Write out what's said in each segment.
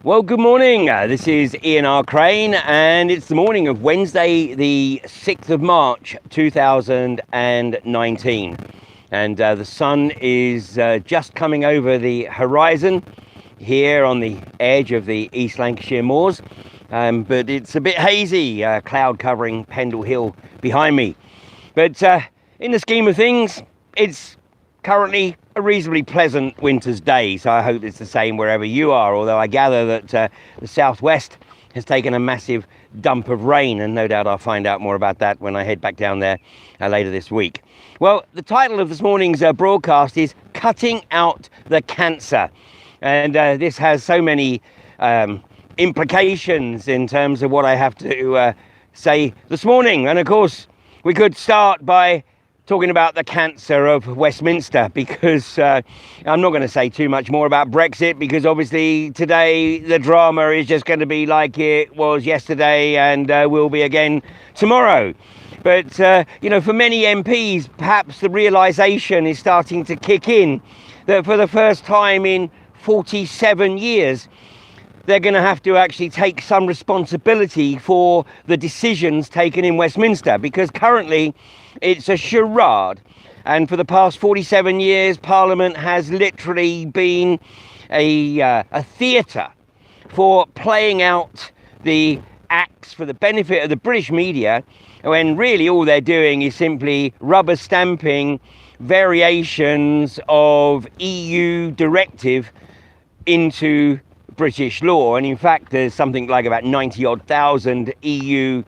Well, good morning. This is Ian R. Crane, and it's the morning of Wednesday, the 6th of March, 2019. And the sun is just coming over the horizon here on the edge of the East Lancashire moors. But it's a bit hazy, cloud covering Pendle Hill behind me. But in the scheme of things, it's currently a reasonably pleasant winter's day, so I hope it's the same wherever you are, although I gather that the southwest has taken a massive dump of rain, and no doubt I'll find out more about that when I head back down there later this week. Well, the title of this morning's broadcast is Cutting Out the Cancer, and this has so many implications in terms of what I have to say this morning. And of course, we could start by talking about the cancer of Westminster, because I'm not going to say too much more about Brexit, because obviously today the drama is just going to be like it was yesterday and will be again tomorrow. But, for many MPs, perhaps the realisation is starting to kick in that for the first time in 47 years, they're going to have to actually take some responsibility for the decisions taken in Westminster, because currently it's a charade. And for the past 47 years, Parliament has literally been a theatre for playing out the acts for the benefit of the British media, when really all they're doing is simply rubber stamping variations of EU directive into British law. And in fact, there's something like about 90-odd thousand EU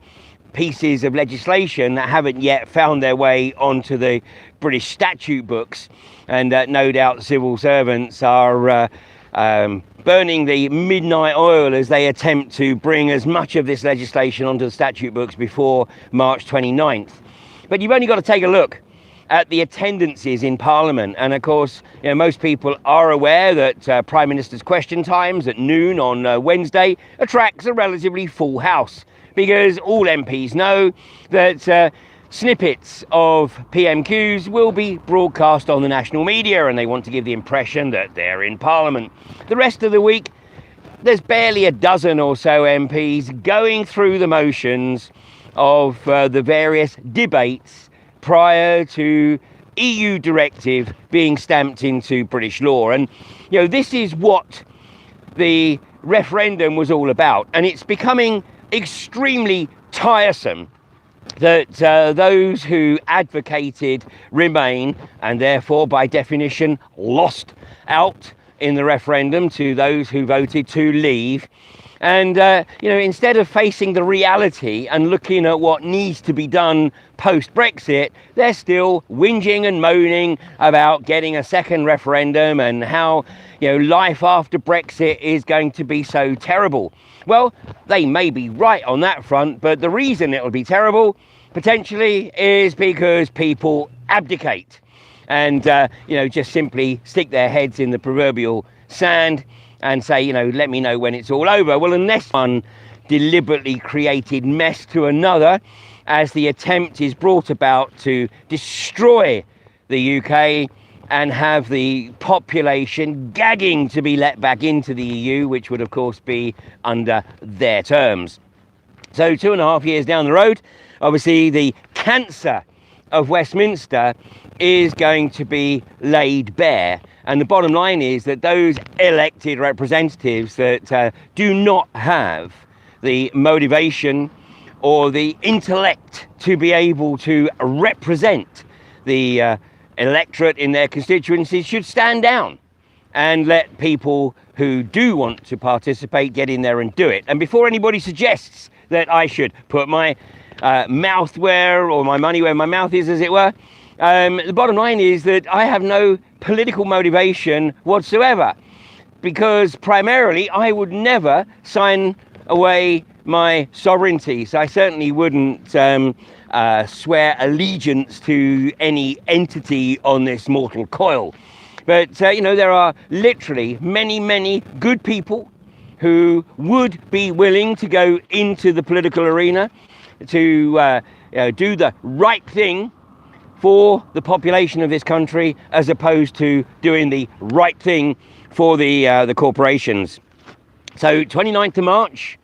pieces of legislation that haven't yet found their way onto the British statute books, and no doubt civil servants are burning the midnight oil as they attempt to bring as much of this legislation onto the statute books before March 29th. But you've only got to take a look at the attendances in Parliament, and of course, most people are aware that Prime Minister's question times at noon on Wednesday attracts a relatively full house, because all MPs know that snippets of PMQs will be broadcast on the national media, and they want to give the impression that they're in Parliament. The rest of the week, there's barely a dozen or so MPs going through the motions of the various debates prior to EU directive being stamped into British law. And, this is what the referendum was all about, and it's becoming extremely tiresome that those who advocated Remain, and therefore by definition lost out in the referendum, to those who voted to leave. And instead of facing the reality and looking at what needs to be done post-Brexit, they're still whinging and moaning about getting a second referendum and how life after Brexit is going to be so terrible. Well, they may be right on that front, but the reason it'll be terrible, potentially, is because people abdicate and, just simply stick their heads in the proverbial sand and say, let me know when it's all over. Well, unless one deliberately created mess to another, as the attempt is brought about to destroy the UK and have the population gagging to be let back into the EU, which would, of course, be under their terms. So 2.5 years down the road, obviously the cancer of Westminster is going to be laid bare. And the bottom line is that those elected representatives that do not have the motivation or the intellect to be able to represent the electorate in their constituencies should stand down and let people who do want to participate get in there and do it. And before anybody suggests that I should put my mouth where, or my money where my mouth is, as it were, the bottom line is that I have no political motivation whatsoever, because primarily I would never sign away my sovereignty. So I certainly wouldn't swear allegiance to any entity on this mortal coil. But, there are literally many, many good people who would be willing to go into the political arena to do the right thing for the population of this country, as opposed to doing the right thing for the corporations. So 29th of March,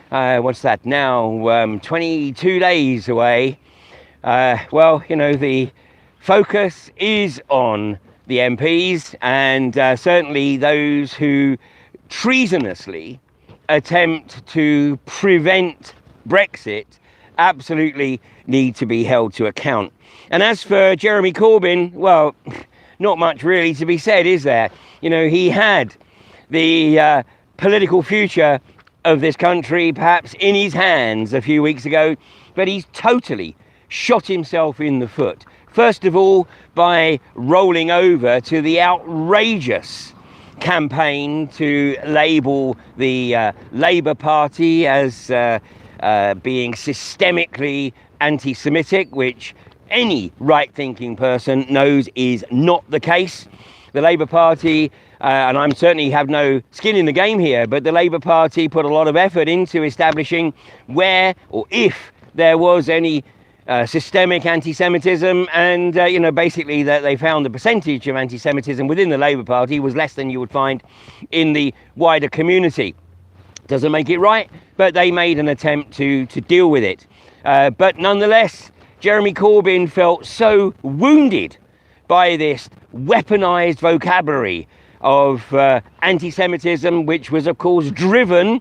what's that now, 22 days away. Well, you know, the focus is on the MPs and certainly those who treasonously attempt to prevent Brexit absolutely need to be held to account. And as for Jeremy Corbyn, well, not much really to be said, is there? You know, he had the political future of this country perhaps in his hands a few weeks ago, but he's totally shot himself in the foot. First of all, by rolling over to the outrageous campaign to label the Labour Party as being systemically anti-Semitic, which any right-thinking person knows is not the case. The Labour Party, and I'm certainly have no skin in the game here, but the Labour Party put a lot of effort into establishing where or if there was any systemic anti-Semitism, and you know, basically that they found the percentage of anti-Semitism within the Labour Party was less than you would find in the wider community. Doesn't make it right, but they made an attempt to deal with it. But nonetheless, Jeremy Corbyn felt so wounded by this weaponized vocabulary of anti-Semitism, which was of course driven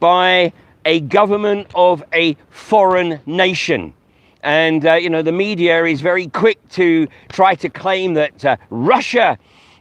by a government of a foreign nation. And, you know, the media is very quick to try to claim that Russia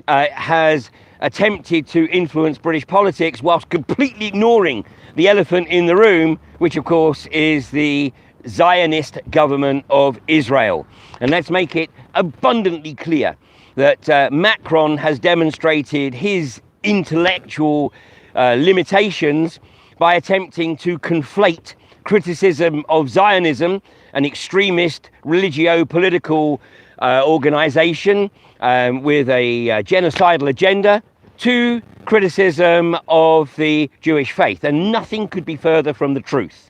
has attempted to influence British politics whilst completely ignoring the elephant in the room, which, of course, is the Zionist government of Israel. And let's make it abundantly clear that Macron has demonstrated his intellectual limitations by attempting to conflate criticism of Zionism, an extremist religio-political organization with a genocidal agenda, to criticism of the Jewish faith. And nothing could be further from the truth.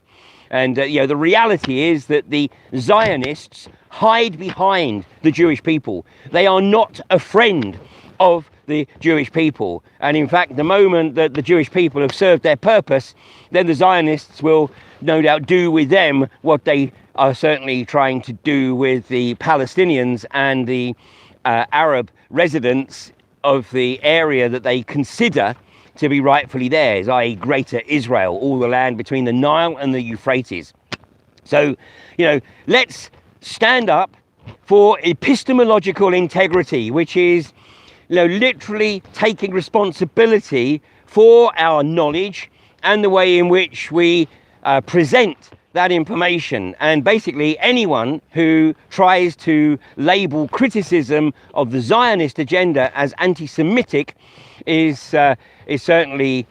And you know, the reality is that the Zionists hide behind the Jewish people. They are not a friend of the Jewish people. And in fact, the moment that the Jewish people have served their purpose, then the Zionists will no doubt do with them what they are certainly trying to do with the Palestinians and the Arab residents of the area that they consider to be rightfully theirs, i.e. Greater Israel, all the land between the Nile and the Euphrates. So, you know, let's stand up for epistemological integrity, which is, you know, literally taking responsibility for our knowledge and the way in which we present that information. And basically anyone who tries to label criticism of the Zionist agenda as anti-Semitic is certainly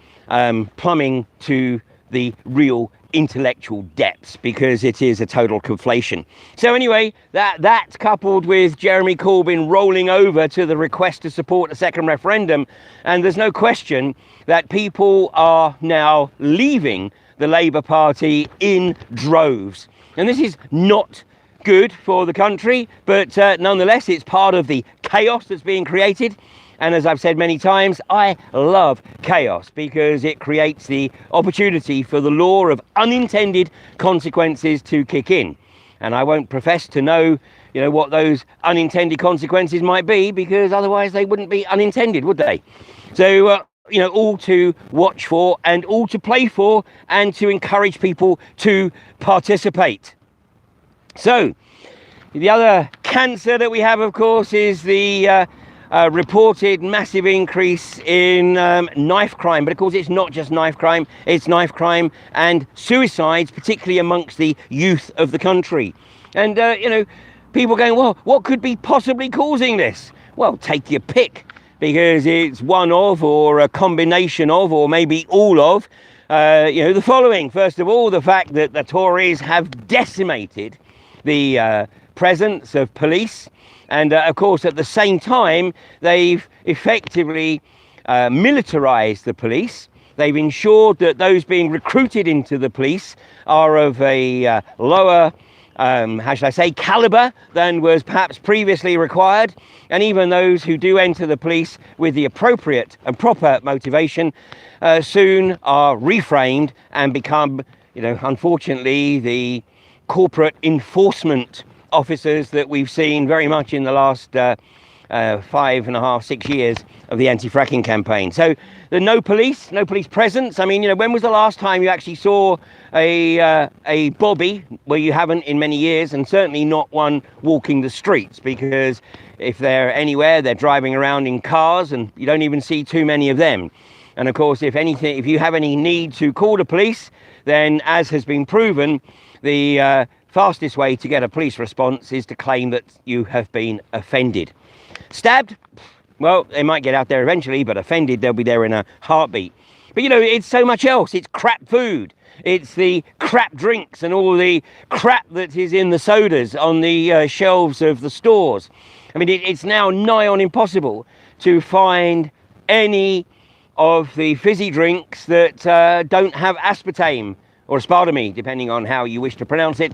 plumbing to the real intellectual depths, because it is a total conflation. So anyway, that coupled with Jeremy Corbyn rolling over to the request to support a second referendum, and there's no question that people are now leaving the Labour Party in droves. And this is not good for the country, but nonetheless, it's part of the chaos that's being created. And as I've said many times, I love chaos because it creates the opportunity for the law of unintended consequences to kick in. And I won't profess to know, you know, what those unintended consequences might be, because otherwise they wouldn't be unintended, would they? So, you know, all to watch for and all to play for and to encourage people to participate. So, the other cancer that we have, of course, is the reported massive increase in knife crime. But of course, it's not just knife crime, it's knife crime and suicides, particularly amongst the youth of the country. And, you know, people going, well, what could be possibly causing this? Well, take your pick, because it's one of, or a combination of, or maybe all of, you know, the following. First of all, the fact that the Tories have decimated the presence of police. And of course, at the same time, they've effectively militarized the police. They've ensured that those being recruited into the police are of a lower how should I say, caliber than was perhaps previously required. And even those who do enter the police with the appropriate and proper motivation soon are reframed and become, unfortunately, the corporate enforcement officers that we've seen very much in the last 5.5, 6 years of the anti-fracking campaign. So the no police presence. I mean, when was the last time you actually saw a bobby? Well, you haven't in many years, and certainly not one walking the streets, because if they're anywhere, they're driving around in cars, and you don't even see too many of them. And of course, if you have any need to call the police, then, as has been proven, the fastest way to get a police response is to claim that you have been offended. Stabbed? Well, they might get out there eventually, but offended, they'll be there in a heartbeat. But it's so much else. It's crap food. It's the crap drinks and all the crap that is in the sodas on the shelves of the stores. I mean, it's now nigh on impossible to find any of the fizzy drinks that don't have aspartame or aspartame, depending on how you wish to pronounce it,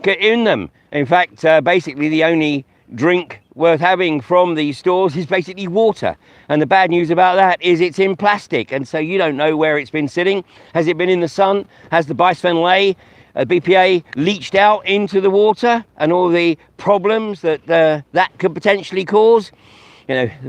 in them. In fact, basically the only drink worth having from these stores is basically water. And the bad news about that is it's in plastic, and so you don't know where it's been sitting. Has it been in the sun? Has the bisphenol A, BPA, leached out into the water, and all the problems that that could potentially cause?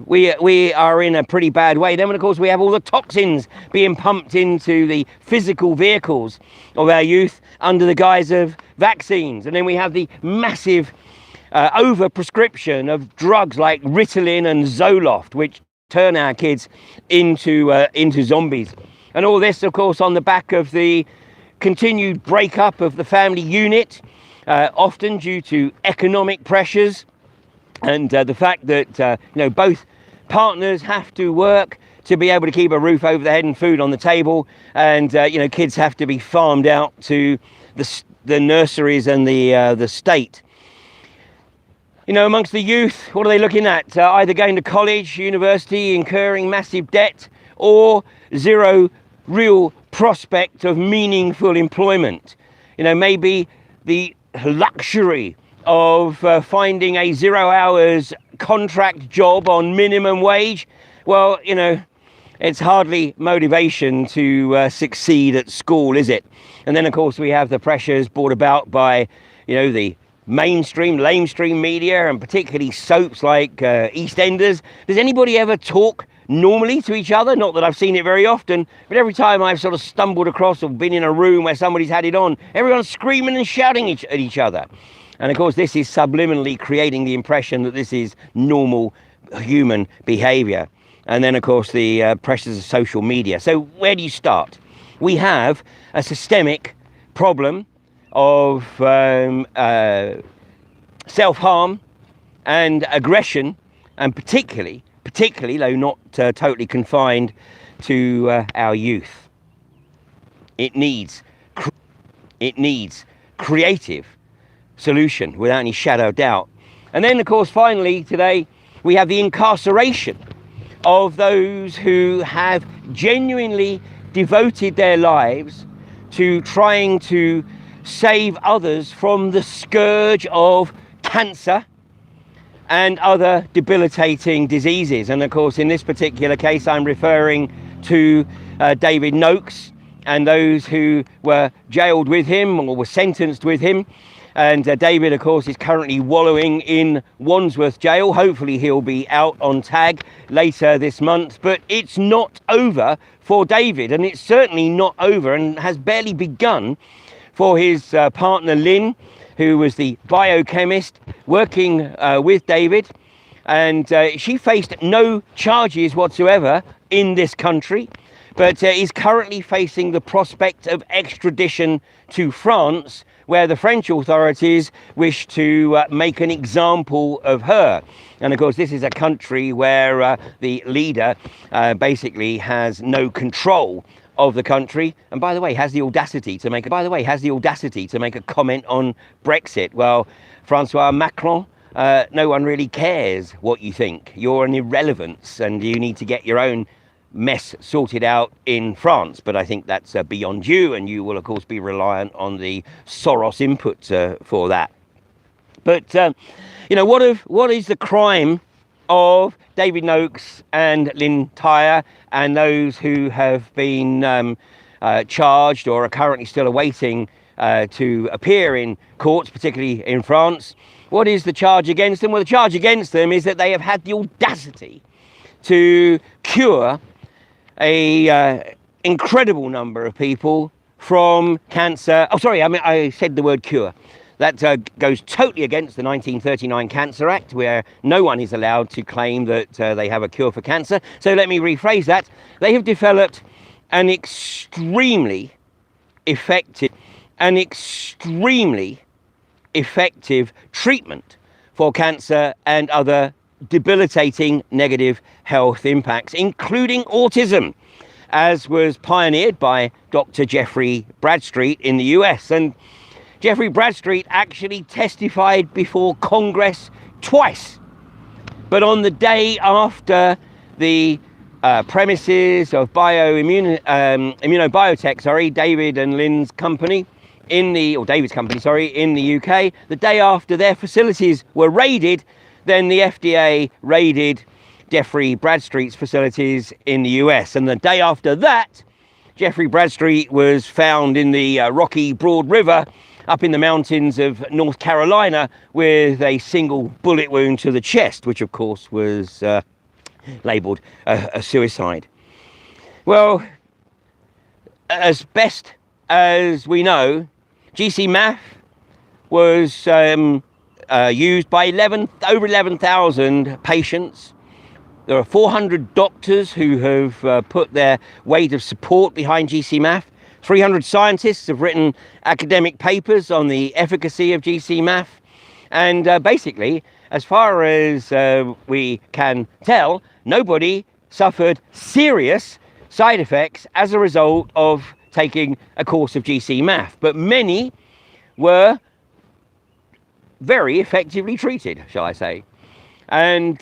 We are in a pretty bad way. Then, of course, we have all the toxins being pumped into the physical vehicles of our youth under the guise of vaccines. And then we have the massive over-prescription of drugs like Ritalin and Zoloft, which turn our kids into zombies. And all this, of course, on the back of the continued breakup of the family unit, often due to economic pressures, and the fact that both partners have to work to be able to keep a roof over their head and food on the table, and kids have to be farmed out to the nurseries and the state. Amongst the youth, what are they looking at? Either going to college, university, incurring massive debt, or zero real prospect of meaningful employment. Maybe the luxury of finding a 0 hours contract job on minimum wage. Well, it's hardly motivation to succeed at school, is it? And then, of course, we have the pressures brought about by, the lamestream media, and particularly soaps like EastEnders. Does anybody ever talk normally to each other? Not that I've seen it very often, but every time I've sort of stumbled across or been in a room where somebody's had it on, everyone's screaming and shouting at each other. And of course, this is subliminally creating the impression that this is normal human behavior. And then, of course, the pressures of social media. So where do you start? We have a systemic problem of self-harm and aggression, and particularly, though not totally confined to our youth. It needs creative solution, without any shadow of doubt. And then, of course, finally today we have the incarceration of those who have genuinely devoted their lives to trying to save others from the scourge of cancer and other debilitating diseases. And of course, in this particular case, I'm referring to David Noakes and those who were jailed with him or were sentenced with him. And David, of course, is currently wallowing in Wandsworth jail. Hopefully he'll be out on tag later this month. But it's not over for David, and it's certainly not over and has barely begun for his partner Lynn, who was the biochemist working with David. And she faced no charges whatsoever in this country, but is currently facing the prospect of extradition to France, where the French authorities wish to make an example of her. And of course, this is a country where the leader basically has no control of the country, and by the way, has the audacity to make a comment on Brexit. Well, Francois Macron, no one really cares what you think. You're an irrelevance, and you need to get your own mess sorted out in France. But I think that's beyond you, and you will, of course, be reliant on the Soros input for that. But, what is the crime of David Noakes and Lyn Thyer and those who have been charged or are currently still awaiting to appear in courts, particularly in France? What is the charge against them? Well, the charge against them is that they have had the audacity to cure a incredible number of people from cancer. Oh, sorry, I said the word cure. That goes totally against the 1939 Cancer Act, where no one is allowed to claim that they have a cure for cancer. So let me rephrase that. They have developed an extremely effective treatment for cancer and other debilitating negative health impacts, including autism, as was pioneered by Dr. Jeffrey Bradstreet in the US. And Jeffrey Bradstreet actually testified before Congress twice. But on the day after the premises of immuno-biotech, David and Lyn's company David's company, in the UK, the day after their facilities were raided, then the FDA raided Jeffrey Bradstreet's facilities in the US. And the day after that, Jeffrey Bradstreet was found in the rocky Broad River up in the mountains of North Carolina with a single bullet wound to the chest, which of course was labelled a suicide. Well, as best as we know, GC-MAF was used by over 11,000 patients. There are 400 doctors who have put their weight of support behind GC-MAF. 300 scientists have written academic papers on the efficacy of GC-MAF. And basically, as far as we can tell, nobody suffered serious side effects as a result of taking a course of GC-MAF. But many were very effectively treated, shall I say. And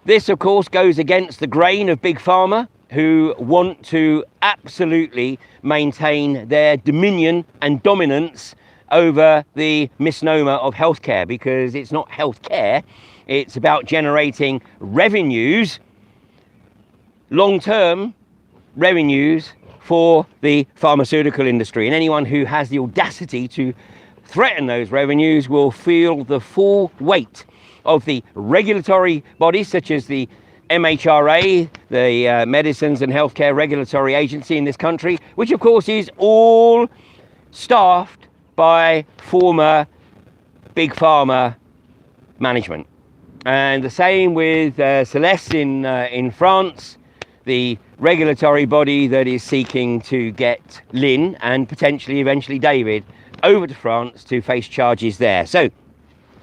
this, of course, goes against the grain of Big Pharma, who want to absolutely maintain their dominion and dominance over the misnomer of healthcare, because it's not healthcare, it's about generating revenues, long-term revenues for the pharmaceutical industry. And anyone who has the audacity to threaten those revenues will feel the full weight of the regulatory bodies such as the MHRA, the Medicines and Healthcare Regulatory Agency in this country, which of course is all staffed by former Big Pharma management. And the same with Cleiss in France, the regulatory body that is seeking to get Lyn and potentially eventually David over to France to face charges there. So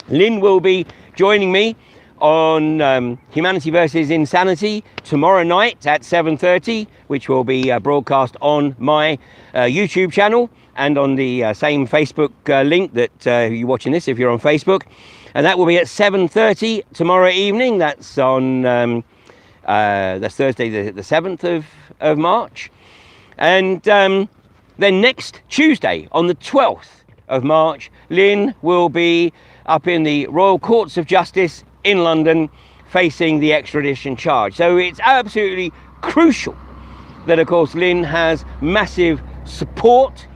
Lyn will be joining me on Humanity versus Insanity tomorrow night at 7:30, which will be broadcast on my YouTube channel and on the same Facebook link that you're watching this if you're on Facebook. And that will be at 7:30 tomorrow evening. That's on that's Thursday the 7th of March. And then next Tuesday on the 12th of March, Lyn will be up in the Royal Courts of Justice in London facing the extradition charge. So it's absolutely crucial that, of course, Lyn has massive support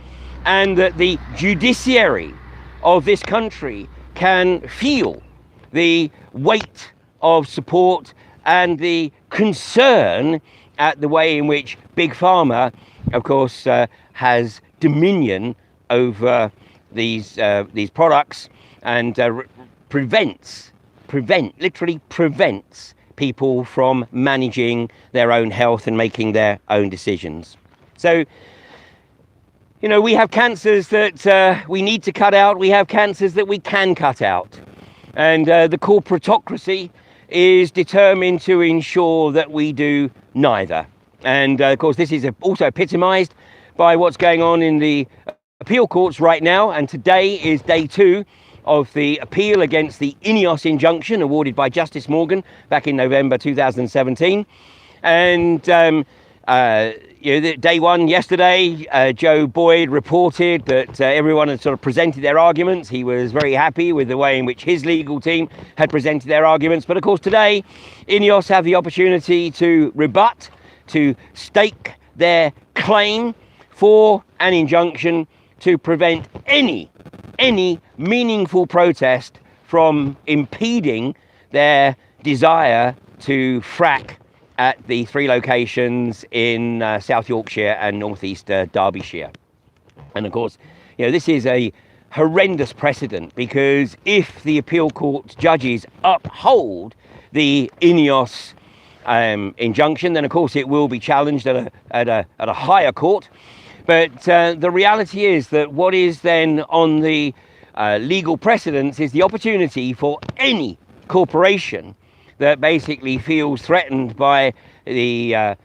and that the judiciary of this country can feel the weight of support and the concern at the way in which Big Pharma, of course, has dominion over these products and literally prevents people from managing their own health and making their own decisions. So, you know, we have cancers that we need to cut out. We have cancers that we can cut out. And the corporatocracy is determined to ensure that we do neither. And of course, this is also epitomised by what's going on in the appeal courts right now. And today is day 2 of the appeal against the INEOS injunction awarded by Justice Morgan back in November 2017. And Day one yesterday, Joe Boyd reported that everyone had sort of presented their arguments. He was very happy with the way in which his legal team had presented their arguments. But of course today, INEOS have the opportunity to rebut, to stake their claim for an injunction to prevent any meaningful protest from impeding their desire to frack at the 3 locations in South Yorkshire and North East Derbyshire. And of course, this is a horrendous precedent, because if the appeal court judges uphold the INEOS injunction, then of course it will be challenged at a higher court. But the reality is that what is then on the legal precedents is the opportunity for any corporation that basically feels threatened by the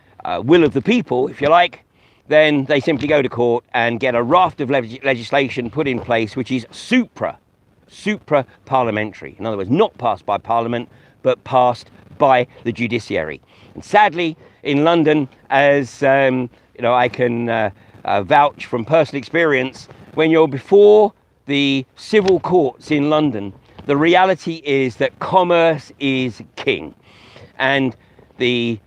will of the people, if you like, then they simply go to court and get a raft of legislation put in place which is supra-parliamentary. In other words, not passed by Parliament, but passed by the judiciary. And sadly, in London, as I can vouch from personal experience, when you're before the civil courts in London, the reality is that commerce is king, and the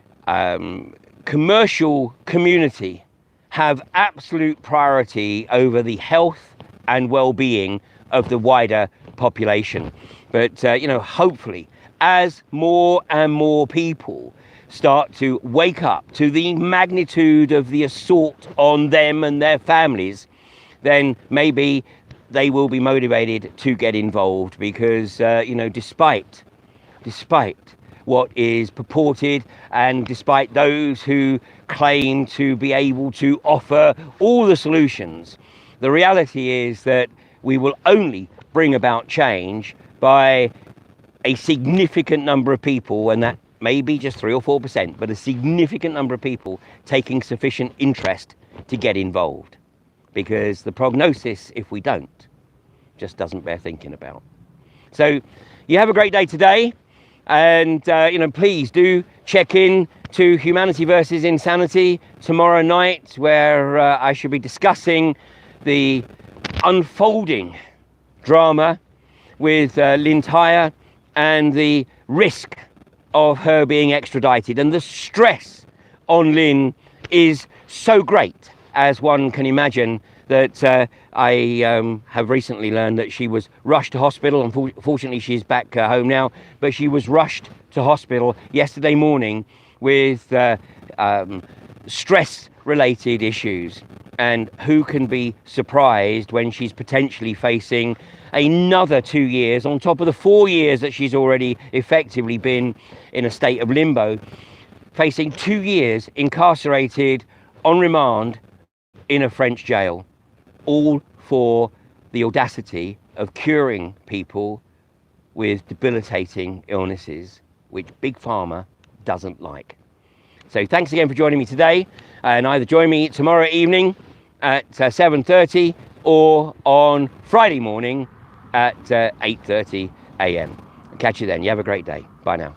commercial community have absolute priority over the health and well-being of the wider population. But hopefully, as more and more people start to wake up to the magnitude of the assault on them and their families, then maybe they will be motivated to get involved, because despite what is purported, and despite those who claim to be able to offer all the solutions, the reality is that we will only bring about change by a significant number of people, and that may be just 3 or 4%, but a significant number of people taking sufficient interest to get involved. Because the prognosis, if we don't, just doesn't bear thinking about. So you have a great day today, and please do check in to Humanity versus Insanity tomorrow night, where I should be discussing the unfolding drama with Lyn Thyer and the risk of her being extradited. And the stress on Lyn is so great, as one can imagine, that I have recently learned that she was rushed to hospital. Unfortunately, she's back home now, but she was rushed to hospital yesterday morning with stress-related issues. And who can be surprised when she's potentially facing another 2 years on top of the 4 years that she's already effectively been in a state of limbo, facing 2 years incarcerated on remand in a French jail, all for the audacity of curing people with debilitating illnesses, which Big Pharma doesn't like. So thanks again for joining me today, and either join me tomorrow evening at 7:30 or on Friday morning at 8:30 a.m. Catch you then. You have a great day. Bye now.